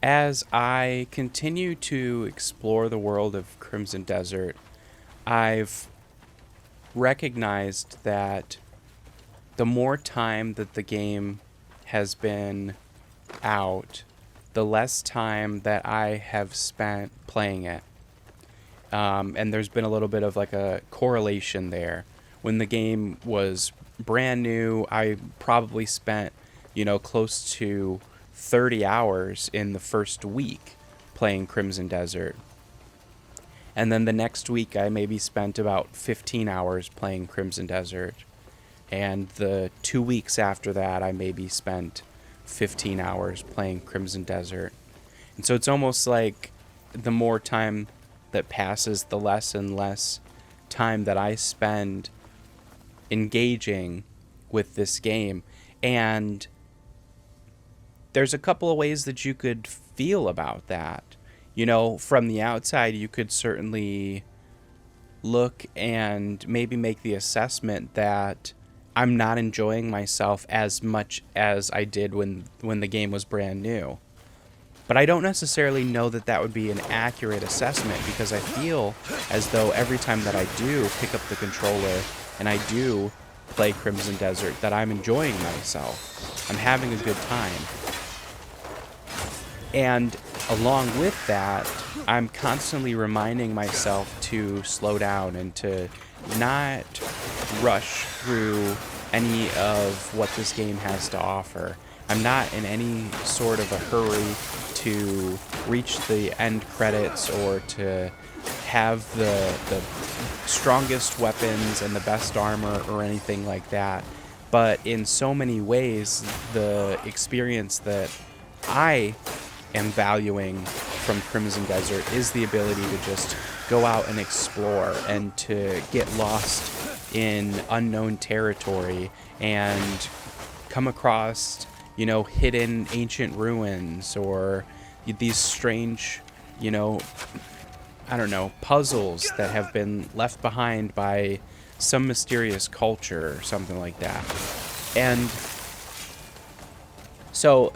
As I continue to explore the world of Crimson Desert, I've recognized that the more time that the game has been out, the less time that I have spent playing it. And there's been a little bit of like a correlation there. When the game was brand new, I probably spent, close to 30 hours in the first week playing Crimson Desert. And then the next week, I maybe spent about 15 hours playing Crimson Desert. And the 2 weeks after that, I maybe spent 15 hours playing Crimson Desert. And so it's almost like the more time that passes, the less and less time that I spend engaging with this game. And there's a couple of ways that you could feel about that. From the outside, you could certainly look and maybe make the assessment that I'm not enjoying myself as much as I did when the game was brand new. But I don't necessarily know that that would be an accurate assessment because I feel as though every time that I do pick up the controller and I do play Crimson Desert, that I'm enjoying myself. I'm having a good time. And along with that, I'm constantly reminding myself to slow down and to not rush through any of what this game has to offer. I'm not in any sort of a hurry to reach the end credits or to have the strongest weapons and the best armor or anything like that. But in so many ways, the experience that I am valuing from Crimson Desert is the ability to just go out and explore and to get lost in unknown territory and come across, hidden ancient ruins or these strange, I don't know, puzzles that have been left behind by some mysterious culture or something like that. And so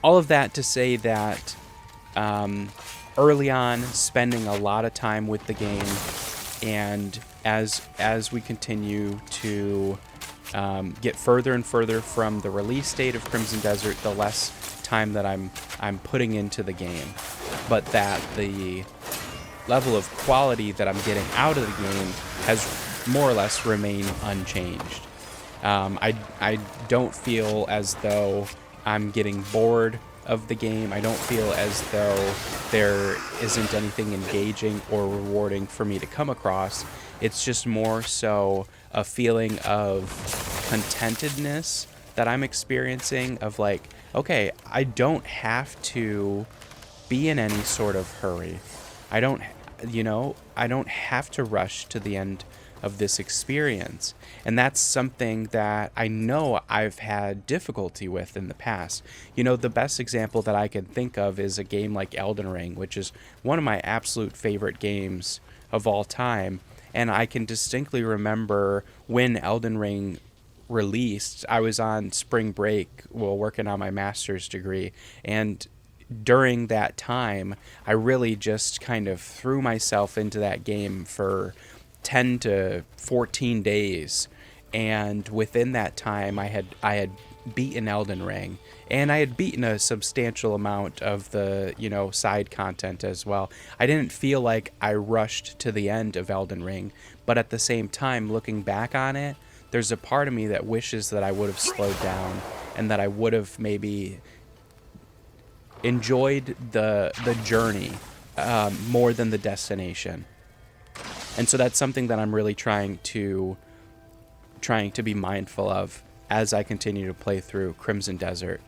all of that to say that early on, spending a lot of time with the game, and as we continue to get further and further from the release date of Crimson Desert, the less time that I'm putting into the game, but that the level of quality that I'm getting out of the game has more or less remained unchanged. I don't feel as though I'm getting bored of the game. I don't feel as though there isn't anything engaging or rewarding for me to come across. It's just more so a feeling of contentedness that I'm experiencing of like, okay, I don't have to be in any sort of hurry. I don't, I don't have to rush to the end of this experience. And that's something that I know I've had difficulty with in the past. The best example that I can think of is a game like Elden Ring, which is one of my absolute favorite games of all time. And I can distinctly remember when Elden Ring released, I was on spring break while working on my master's degree. And during that time, I really just kind of threw myself into that game for 10 to 14 days, and within that time I had beaten Elden Ring, and I had beaten a substantial amount of the side content as well. I didn't feel like I rushed to the end of Elden Ring, but at the same time, looking back on it, there's a part of me that wishes that I would have slowed down and that I would have maybe enjoyed the journey more than the destination. And so that's something that I'm really trying to be mindful of as I continue to play through Crimson Desert.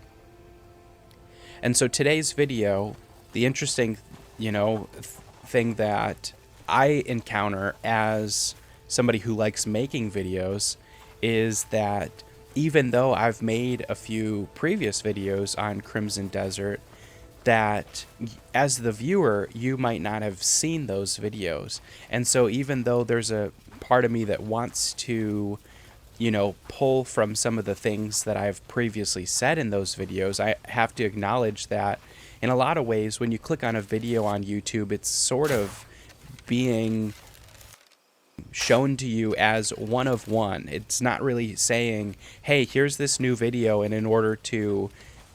And so today's video, the interesting, thing that I encounter as somebody who likes making videos is that even though I've made a few previous videos on Crimson Desert, that as the viewer, you might not have seen those videos. And so even though there's a part of me that wants to pull from some of the things that I've previously said in those videos, I have to acknowledge that in a lot of ways, when you click on a video on YouTube, it's sort of being shown to you as one of one. It's not really saying, hey, here's this new video, and in order to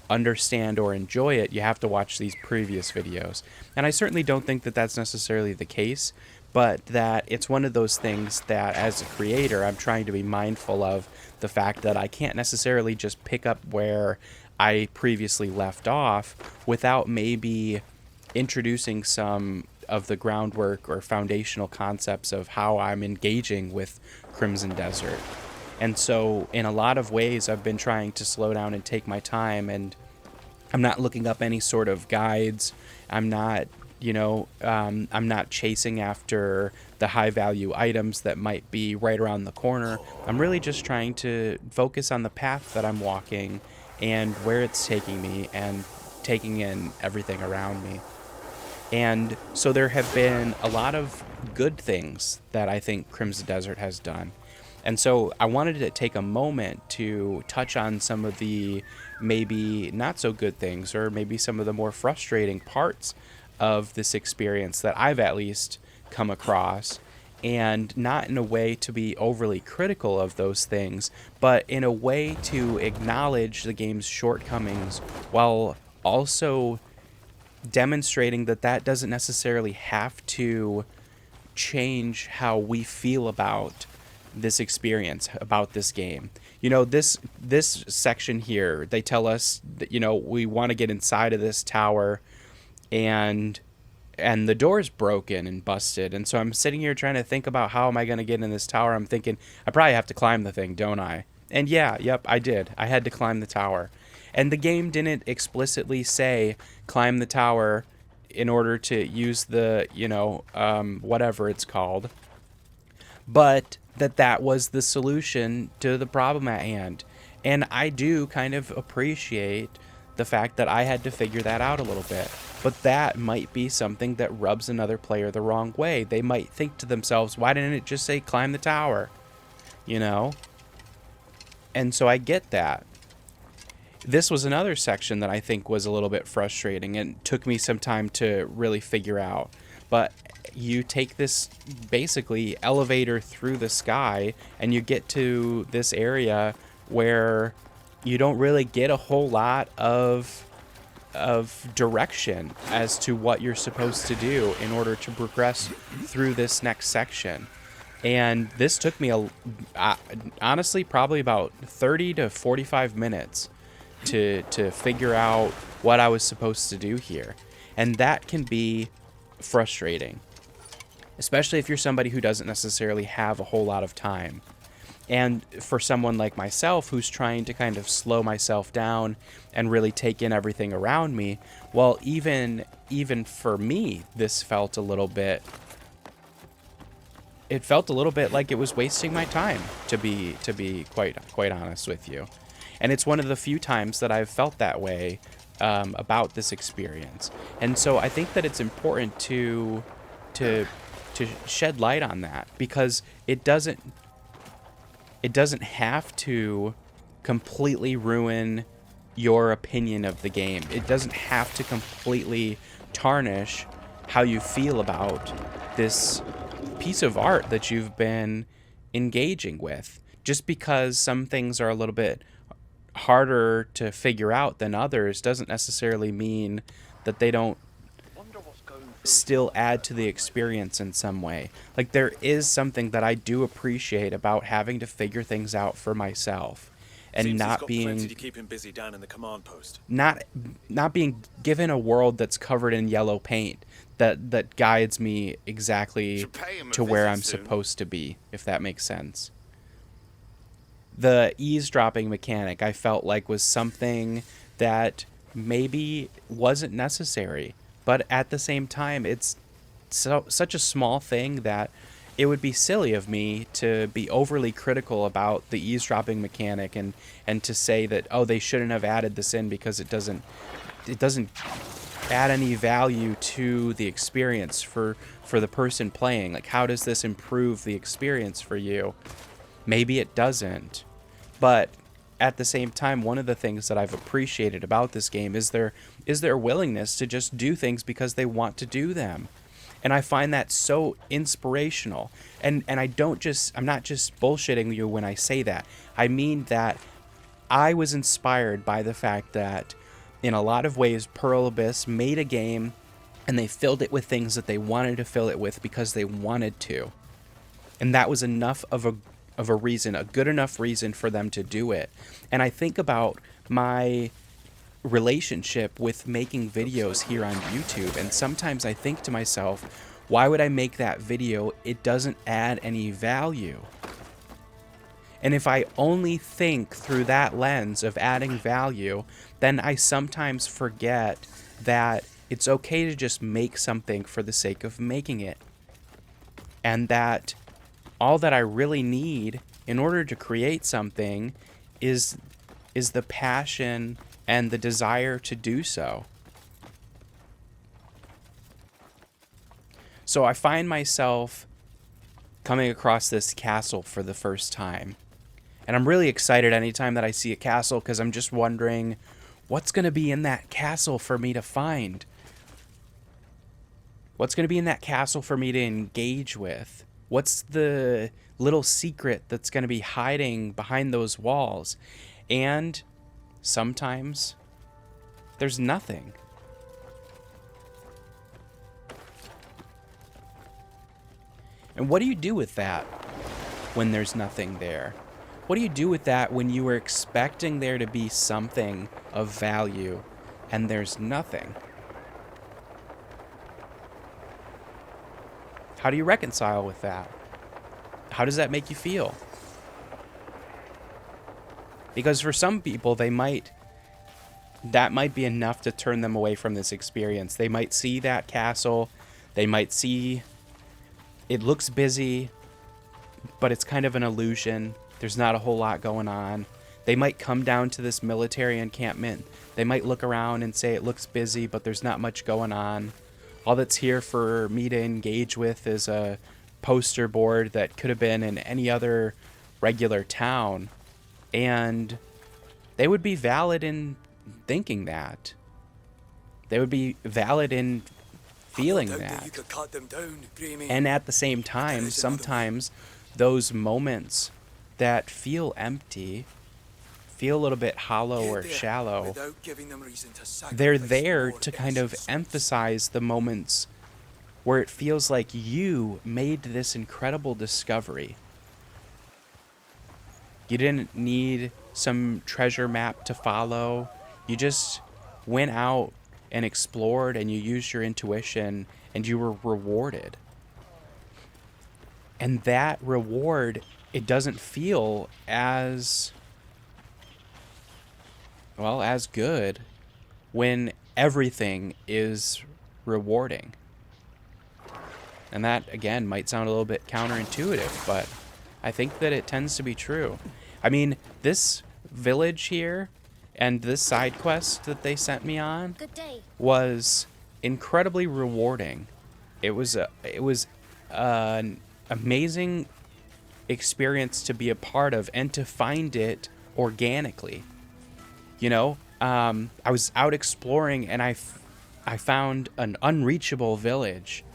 understand or enjoy it, you have to watch these previous videos. And I certainly don't think that that's necessarily the case, but that it's one of those things that as a creator, I'm trying to be mindful of the fact that I can't necessarily just pick up where I previously left off without maybe introducing some of the groundwork or foundational concepts of how I'm engaging with Crimson Desert. And so in a lot of ways, I've been trying to slow down and take my time, and I'm not looking up any sort of guides. I'm not, I'm not chasing after the high value items that might be right around the corner. I'm really just trying to focus on the path that I'm walking and where it's taking me and taking in everything around me. And so there have been a lot of good things that I think Crimson Desert has done. And so I wanted to take a moment to touch on some of the maybe not so good things, or maybe some of the more frustrating parts of this experience that I've at least come across, and not in a way to be overly critical of those things, but in a way to acknowledge the game's shortcomings while also demonstrating that that doesn't necessarily have to change how we feel about this experience, about this game. This section here, they tell us that we want to get inside of this tower, and the door's broken and busted. And so I'm sitting here trying to think about, how am I going to get in this tower? I'm thinking I probably have to climb the thing, don't I? And yep, I did. I had to climb the tower. And the game didn't explicitly say climb the tower in order to use the, whatever it's called, but that was the solution to the problem at hand. And I do kind of appreciate the fact that I had to figure that out a little bit. But that might be something that rubs another player the wrong way. They might think to themselves, why didn't it just say climb the tower? And so I get that. This was another section that I think was a little bit frustrating and took me some time to really figure out. But you take this basically elevator through the sky, and you get to this area where you don't really get a whole lot of direction as to what you're supposed to do in order to progress through this next section. And this took me honestly probably about 30 to 45 minutes to figure out what I was supposed to do here. And that can be frustrating, especially if you're somebody who doesn't necessarily have a whole lot of time. And for someone like myself who's trying to kind of slow myself down and really take in everything around me, well, even for me, this felt a little bit like it was wasting my time, to be quite honest with you. And it's one of the few times that I've felt that way about this experience. And so I think that it's important to shed light on that, because it doesn't have to completely ruin your opinion of the game. It doesn't have to completely tarnish how you feel about this piece of art that you've been engaging with. Just because some things are a little bit harder to figure out than others doesn't necessarily mean that they don't still add to the experience in some way. Like, there is something that I do appreciate about having to figure things out for myself, and not being to keep him busy down in the command post. Not being given a world that's covered in yellow paint that guides me exactly to where I'm supposed to be, if that makes sense. The eavesdropping mechanic, I felt like, was something that maybe wasn't necessary, but at the same time, it's such a small thing that it would be silly of me to be overly critical about the eavesdropping mechanic and to say that, oh, they shouldn't have added this in because it doesn't add any value to the experience for the person playing. Like, how does this improve the experience for you? Maybe it doesn't. But at the same time, one of the things that I've appreciated about this game is their willingness to just do things because they want to do them. And I find that so inspirational. And I'm not just bullshitting you when I say that. I mean that I was inspired by the fact that in a lot of ways Pearl Abyss made a game and they filled it with things that they wanted to fill it with because they wanted to. And that was enough of a reason, a good enough reason for them to do it. And I think about my relationship with making videos here on YouTube, and sometimes I think to myself, why would I make that video? It doesn't add any value. And if I only think through that lens of adding value, then I sometimes forget that it's okay to just make something for the sake of making it. And that all that I really need in order to create something is the passion and the desire to do so. So I find myself coming across this castle for the first time. And I'm really excited anytime that I see a castle because I'm just wondering what's going to be in that castle for me to find. What's going to be in that castle for me to engage with? What's the little secret that's going to be hiding behind those walls? And sometimes there's nothing. And what do you do with that when there's nothing there? What do you do with that when you were expecting there to be something of value and there's nothing? How do you reconcile with that? How does that make you feel? Because for some people, that might be enough to turn them away from this experience. They might see that castle, they might see it looks busy, but it's kind of an illusion. There's not a whole lot going on. They might come down to this military encampment. They might look around and say it looks busy, but there's not much going on. All that's here for me to engage with is a poster board that could have been in any other regular town. And they would be valid in thinking that. They would be valid in feeling that. And at the same time, sometimes those moments that feel empty, feel a little bit hollow or shallow, they're there to kind of emphasize the moments where it feels like you made this incredible discovery. You didn't need some treasure map to follow. You just went out and explored and you used your intuition and you were rewarded. And that reward, it doesn't feel as good when everything is rewarding. And that, again, might sound a little bit counterintuitive, but I think that it tends to be true. I mean, this village here and this side quest that they sent me on was incredibly rewarding. It was an amazing experience to be a part of and to find it organically. You know, I was out exploring and I found an unreachable village.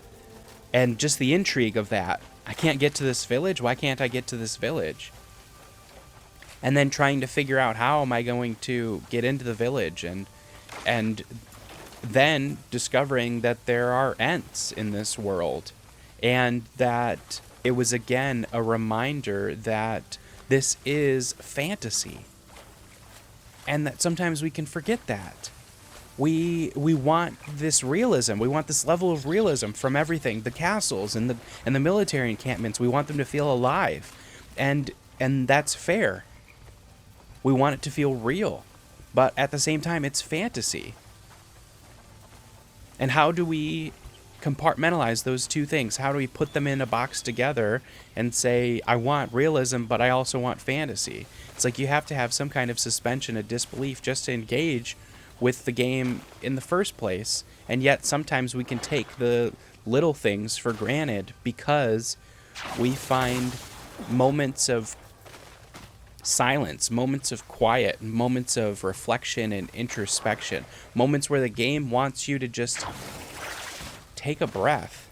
And just the intrigue of that. I can't get to this village. Why can't I get to this village? And then trying to figure out how am I going to get into the village, and then discovering that there are Ents in this world, and that it was again a reminder that this is fantasy. And that sometimes we can forget that. We want this realism. We want this level of realism from everything. The castles and the military encampments. We want them to feel alive. And that's fair. We want it to feel real. But at the same time, it's fantasy. And how do we compartmentalize those two things? How do we put them in a box together and say, I want realism, but I also want fantasy? It's like you have to have some kind of suspension of disbelief just to engage with the game in the first place. And yet sometimes we can take the little things for granted because we find moments of silence, moments of quiet, moments of reflection and introspection, moments where the game wants you to just take a breath.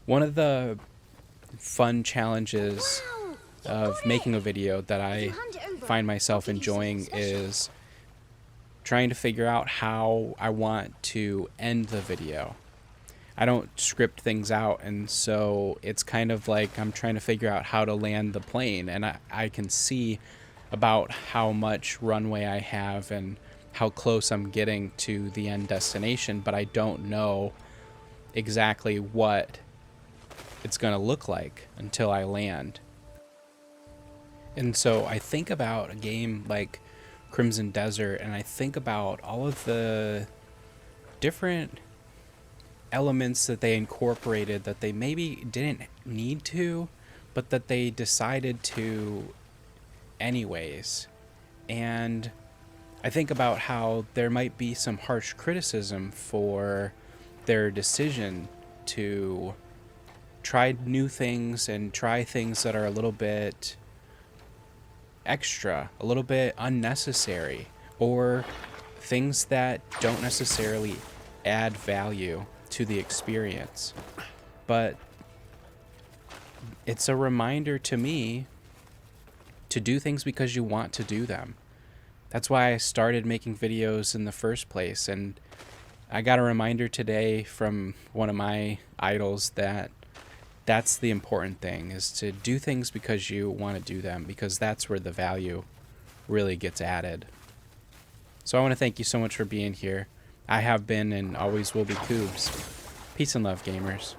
One of the fun challenges of making a video that I find myself enjoying is trying to figure out how I want to end the video. I don't script things out, and so it's kind of like I'm trying to figure out how to land the plane, and I can see about how much runway I have and how close I'm getting to the end destination, but I don't know exactly what it's going to look like until I land. And so I think about a game like Crimson Desert, and I think about all of the different elements that they incorporated that they maybe didn't need to, but that they decided to anyways. And I think about how there might be some harsh criticism for their decision to try new things and try things that are a little bit extra, a little bit unnecessary, or things that don't necessarily add value to the experience. But it's a reminder to me to do things because you want to do them. That's why I started making videos in the first place, and I got a reminder today from one of my idols that that's the important thing, is to do things because you want to do them, because that's where the value really gets added. So I want to thank you so much for being here. I have been and always will be Koobs. Peace and love, gamers.